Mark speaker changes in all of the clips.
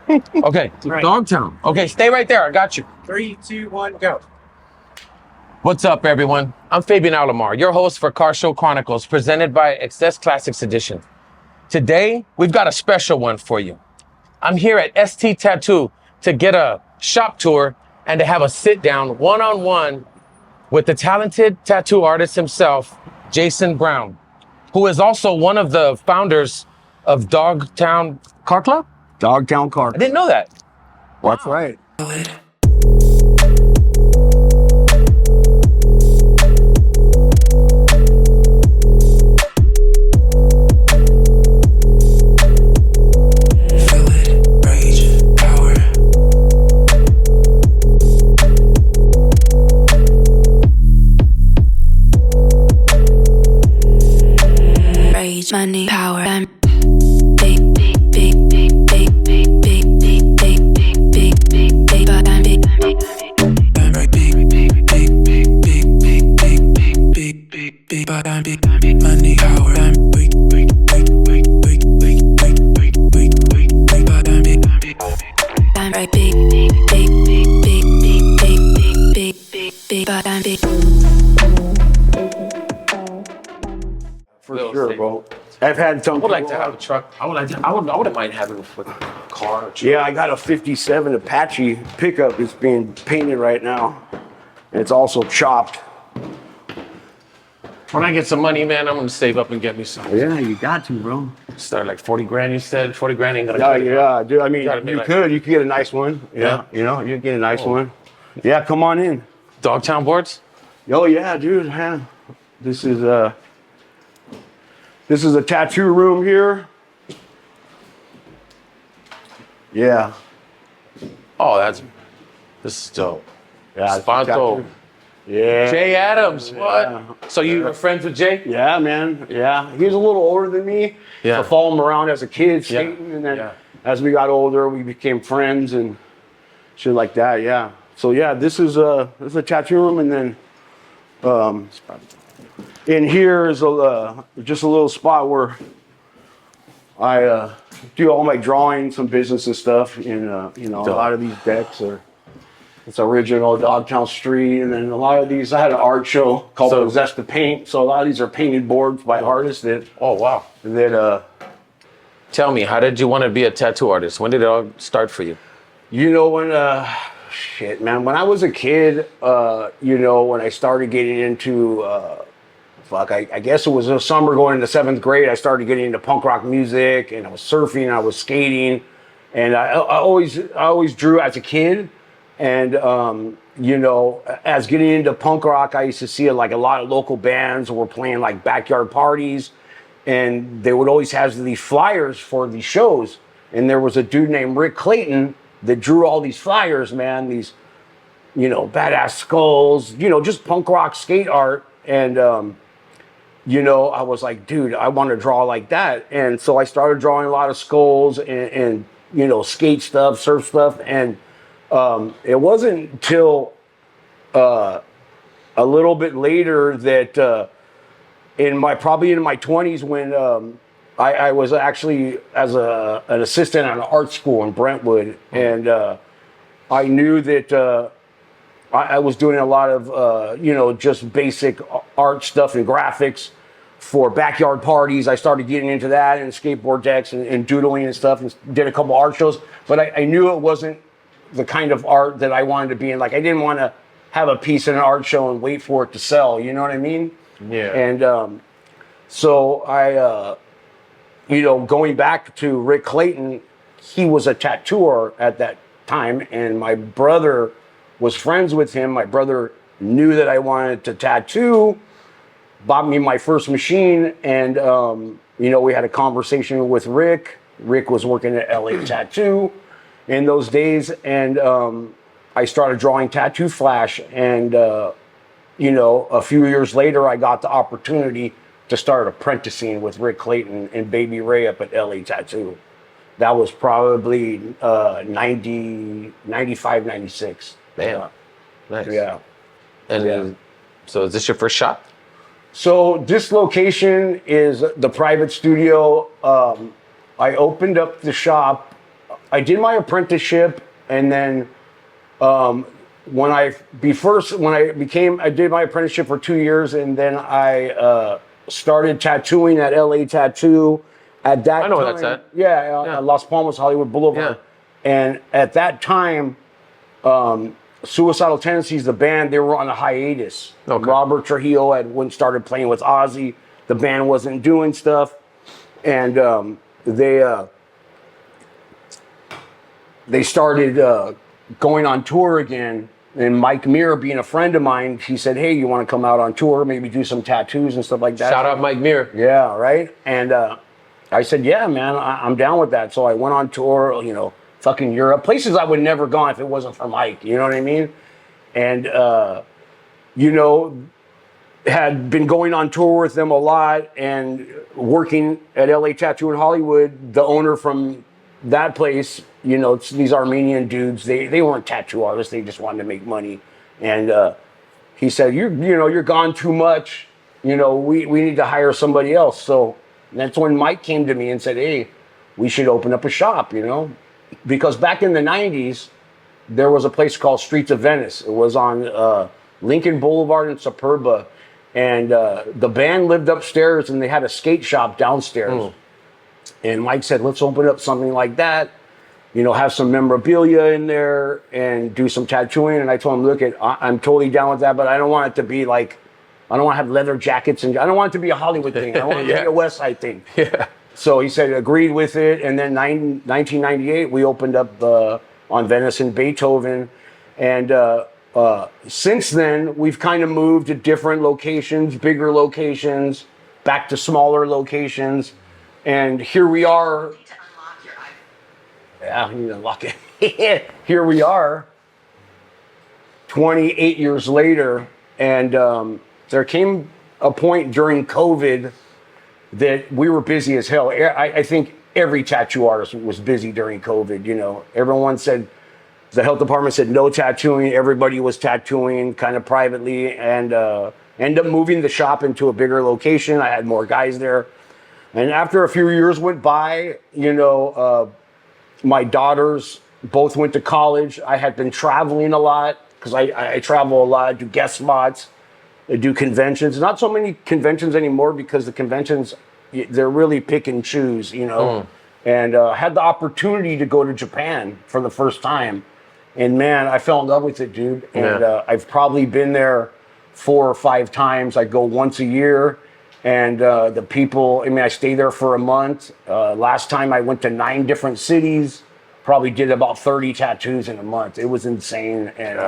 Speaker 1: Okay,
Speaker 2: Right.
Speaker 1: Dogtown. Okay, stay right there. I got you.
Speaker 2: 3, 2, 1, go.
Speaker 1: What's up, everyone? I'm Fabian Alomar, your host for Car Show Chronicles, presented by Excess Classics Edition. Today, we've got a special one for you. I'm here at ST Tattoo to get a shop tour and to have a sit-down one-on-one with the talented tattoo artist himself, Jason Brown, who is also one of the founders of Dogtown Car Club?
Speaker 3: Dogtown Car.
Speaker 1: I didn't know that.
Speaker 3: That's right.
Speaker 4: Money, power, and money, power,
Speaker 3: For sure, bro. I've had some.
Speaker 1: I would like to have a truck. I wouldn't mind having with a car. Or truck.
Speaker 3: Yeah, I got a 57 Apache pickup that's being painted right now. And it's also chopped.
Speaker 1: When I get some money, man, I'm gonna save up and get me some.
Speaker 3: Yeah, you got to, bro.
Speaker 1: Start like 40 grand, you said? 40 grand ain't gonna
Speaker 3: Yeah,
Speaker 1: cut it.
Speaker 3: yeah, dude. I mean,
Speaker 1: You
Speaker 3: you
Speaker 1: could
Speaker 3: could get a nice one.
Speaker 1: Yeah.
Speaker 3: You know, you get a nice one. Yeah, come on in.
Speaker 1: Dogtown boards?
Speaker 3: Oh yeah, dude. Yeah. This is a tattoo room here. Yeah.
Speaker 1: Oh, this is dope.
Speaker 3: Yeah. it's
Speaker 1: Spanto.
Speaker 3: tattoo. Yeah.
Speaker 1: Jay Adams, what?
Speaker 3: Yeah.
Speaker 1: So you were friends with Jay?
Speaker 3: Yeah, man. Yeah. He was a little older than me.
Speaker 1: Yeah.
Speaker 3: I followed him around as a kid skating, and then as we got older, we became friends and shit like that. Yeah. So yeah, this is a tattoo room, and then in here is just a little spot where I do all my drawing, some business and stuff. And a lot of these decks are it's original Dogtown Street, and then a lot of these I had an art show called Possess the Paint. So a lot of these are painted boards by artists that.
Speaker 1: Oh, wow. Tell me, how did you want to be a tattoo artist? When did it all start for you?
Speaker 3: When shit, man, when I was a kid, when I started getting into I guess it was a summer going into 7th grade, I started getting into punk rock music, and I was surfing, I was skating, and I always drew as a kid. And as getting into punk rock, I used to see like a lot of local bands were playing like backyard parties, and they would always have these flyers for these shows. And there was a dude named Rick Clayton that drew all these flyers, man, these, badass skulls, just punk rock skate art. And, I was like, dude, I want to draw like that. And so I started drawing a lot of skulls and skate stuff, surf stuff. And it wasn't until a little bit later that probably in my 20s when I was actually as an assistant at an art school in Brentwood, and I knew that I was doing a lot of just basic art stuff and graphics for backyard parties. I started getting into that and skateboard decks and doodling and stuff, and did a couple art shows. But I knew it wasn't the kind of art that I wanted to be in. Like, I didn't want to have a piece in an art show and wait for it to sell. You know what I mean?
Speaker 1: Yeah.
Speaker 3: And so I, going back to Rick Clayton, he was a tattooer at that time, and my brother was friends with him. My brother knew that I wanted to tattoo, bought me my first machine, and we had a conversation with Rick. Rick was working at LA Tattoo in those days, and I started drawing Tattoo Flash, and a few years later I got the opportunity to start apprenticing with Rick Clayton and Baby Ray up at LA Tattoo. That was probably 95, 96.
Speaker 1: Damn. Nice.
Speaker 3: Yeah.
Speaker 1: And so is this your first shop?
Speaker 3: So this location is the private studio. I opened up the shop. I did my apprenticeship, and then when I did my apprenticeship for 2 years, and then I started tattooing at LA Tattoo. At that
Speaker 1: I know
Speaker 3: time,
Speaker 1: where that's at.
Speaker 3: Yeah. Las Palmas, Hollywood Boulevard.
Speaker 1: Yeah.
Speaker 3: And at that time, Suicidal Tendencies, the band, they were on a hiatus.
Speaker 1: Okay.
Speaker 3: Robert Trujillo had started playing with Ozzy. The band wasn't doing stuff, and they started going on tour again. And Mike Muir, being a friend of mine, he said, "Hey, you want to come out on tour? Maybe do some tattoos and stuff like that."
Speaker 1: Shout out Mike Muir.
Speaker 3: Yeah, right. And I said, "Yeah, man, I'm down with that." So I went on tour, fucking Europe, places I would never gone if it wasn't for Mike. You know what I mean? And had been going on tour with them a lot and working at LA Tattoo in Hollywood. The owner from that place, it's these Armenian dudes. They weren't tattoo artists. They just wanted to make money. And he said, "You're gone too much. We need to hire somebody else." So that's when Mike came to me and said, "Hey, we should open up a shop." Because back in the 90s, there was a place called Streets of Venice. It was on Lincoln Boulevard in Superba. And the band lived upstairs, and they had a skate shop downstairs. And Mike said, "Let's open up something like that, have some memorabilia in there and do some tattooing." And I told him, "Look, I'm totally down with that, but I don't want it to be like, I don't want to have leather jackets, and I don't want it to be a Hollywood thing. I want it to be a West Side thing."
Speaker 1: Yeah.
Speaker 3: So he said, agreed with it. And then 1998, we opened up on Venice and Beethoven. And since then, we've kind of moved to different locations, bigger locations, back to smaller locations. And here we are. Yeah, you need to unlock it. Here we are, 28 years later. And there came a point during COVID that we were busy as hell. I think every tattoo artist was busy during COVID. Everyone said, the health department said no tattooing. Everybody was tattooing kind of privately, and ended up moving the shop into a bigger location. I had more guys there. And after a few years went by, my daughters both went to college. I had been traveling a lot because I travel a lot. I do guest spots. I do conventions. Not so many conventions anymore because the conventions, they're really pick and choose, And had the opportunity to go to Japan for the first time. And man, I fell in love with it, dude. And I've probably been there 4 or 5 times. I go once a year. And the people, I stay there for a month. Last time I went to 9 different cities. Probably did about 30 tattoos in a month. It was insane. And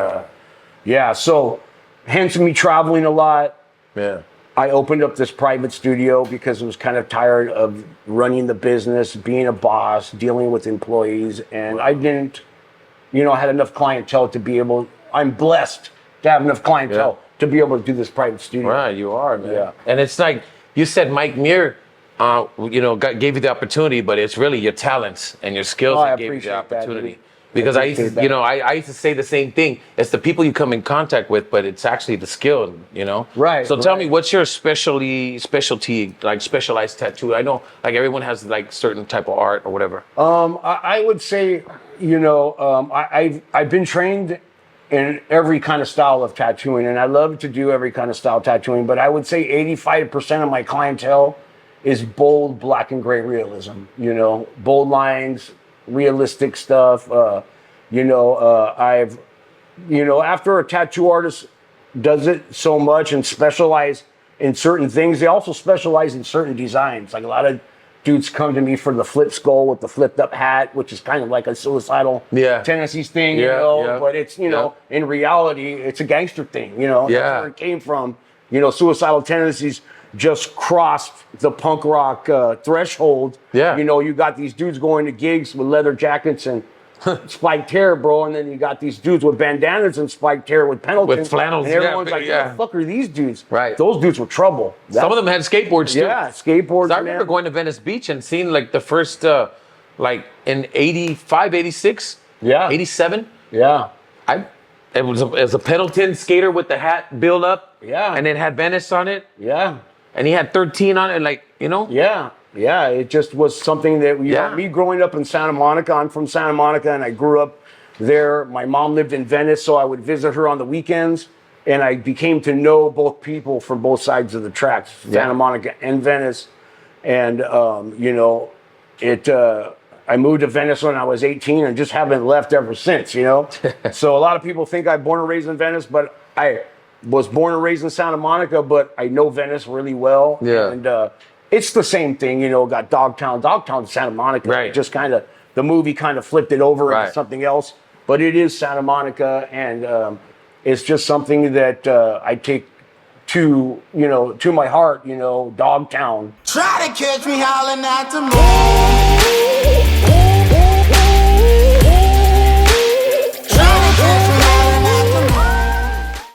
Speaker 3: so hence me traveling a lot.
Speaker 1: Yeah.
Speaker 3: I opened up this private studio because I was kind of tired of running the business, being a boss, dealing with employees. And I didn't, I had enough clientele to be able, I'm blessed to have enough clientele to be able to do this private studio.
Speaker 1: Right, you are, man.
Speaker 3: Yeah.
Speaker 1: And it's like, you said Mike Muir, gave you the opportunity, but it's really your talents and your skills that gave you the opportunity.
Speaker 3: That,
Speaker 1: because I used to, I used to say the same thing. It's the people you come in contact with, but it's actually the skill,
Speaker 3: Right.
Speaker 1: So tell me, what's your specialty, like specialized tattoo? I know, like everyone has like certain type of art or whatever.
Speaker 3: I would say, I've been trained in every kind of style of tattooing, and I love to do every kind of style of tattooing. But I would say 85% of my clientele is bold black and gray realism. Bold lines, realistic stuff. After a tattoo artist does it so much and specialize in certain things, they also specialize in certain designs. Like a lot of dudes come to me for the flip skull with the flipped up hat, which is kind of like a suicidal tendencies thing, but it's, in reality, it's a gangster thing, that's where it came from. Suicidal tendencies just crossed the punk rock threshold. You got these dudes going to gigs with leather jackets and spiked hair, bro, and then you got these dudes with bandanas and spiked hair with Pendleton.
Speaker 1: With flannels,
Speaker 3: and everyone's like, "What the fuck are these dudes?"
Speaker 1: Right.
Speaker 3: Those dudes were trouble.
Speaker 1: Some of them had skateboards too.
Speaker 3: Yeah, skateboards.
Speaker 1: So I remember going to Venice Beach and seeing like the first, like in 85, 86, 87.
Speaker 3: Yeah.
Speaker 1: It was a Pendleton skater with the hat built up.
Speaker 3: Yeah.
Speaker 1: And it had Venice on it.
Speaker 3: Yeah.
Speaker 1: And he had 13 on it, like,
Speaker 3: Yeah. Yeah, it just was something that, me growing up in Santa Monica, I'm from Santa Monica and I grew up there. My mom lived in Venice, so I would visit her on the weekends. And I became to know both people from both sides of the tracks, Santa Monica and Venice. And, I moved to Venice when I was 18 and just haven't left ever since, So a lot of people think I'm born and raised in Venice, but I was born and raised in Santa Monica, but I know Venice really well.
Speaker 1: Yeah.
Speaker 3: And it's the same thing, got Dogtown, Santa Monica.
Speaker 1: Right.
Speaker 3: Just kind of, the movie kind of flipped it over into something else. But it is Santa Monica, and it's just something that I take to my heart, Dogtown.
Speaker 2: Try to catch me howling at the moon.